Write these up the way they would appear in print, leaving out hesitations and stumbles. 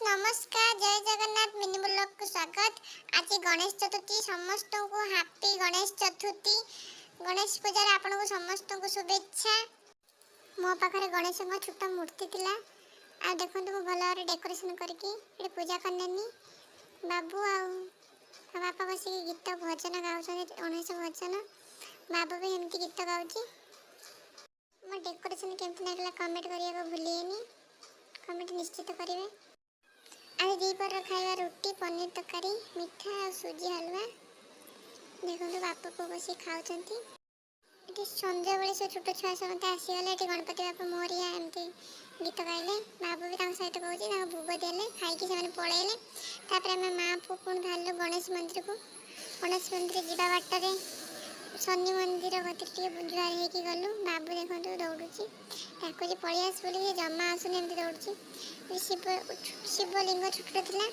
नमस्कार जय Jagannath mini blog को स्वागत। आज गणेश चतुर्थी समस्त को हैप्पी गणेश चतुर्थी। गणेश पूजा आपन को समस्त को शुभेच्छा। मो पाखरे गणेश का छोटा मूर्ति थिला आ देखंतु को भल भाବରେ डेकोरेशन करके एटे पूजा करनेनी। बाबू आ बापा बसी गीत भजन गाउछन 19 भजन। बाबू भी एमती गीत गाउची। मो डेकोरेशन केमती लागला कमेंट करिया को भूलिएनी। कमेंट निश्चित करिवे। आज दीपर खाଇବା रुटी पनीर तरकारी मिठा और सुजी हलवा देखो बापा को बस खाऊंती। ये संध्या बेले से छोट छुआ समस्त आसीगले ये गणपति बापा मोरिया एमती गीत गाइले। बाबू भी सहित कहूँ भोग देले खाई से पलैले। तापर आम माँ पु पुणी बाहर गणेश मंदिर को। गणेश मंदिर जावा बाटर शनि मंदिर गति जुआर होगी गलु। बाबू देखो दौड़ुची डाकुची पलियास बोली जमा आसुनी एमती दौड़ुची। शिवलिंग छोट था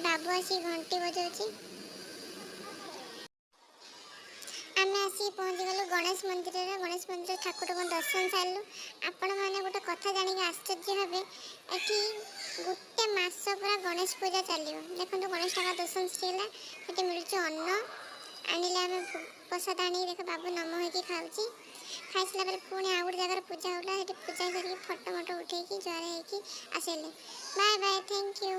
बाबू आसी घंटी बजाऊँ। आम आसी पहुँची गलु गणेश मंदिर ठाकुर को दर्शन सारू। आपण मैंने गोटे कथा जानिक आश्चर्य हे ये गोटे मस पूरा गणेश पूजा चलो। देखो गणेश ठाकुर दर्शन सरीला ये मिलूँ अन्न आनिले आम प्रसाद आनी देख बाबू नम हो खाऊँ। खाई सारा पुणी आउ गोटे जगह पूजा होगा। पूजा करके फटो मटो उठे जुआर होगी आसले। Bye bye thank you.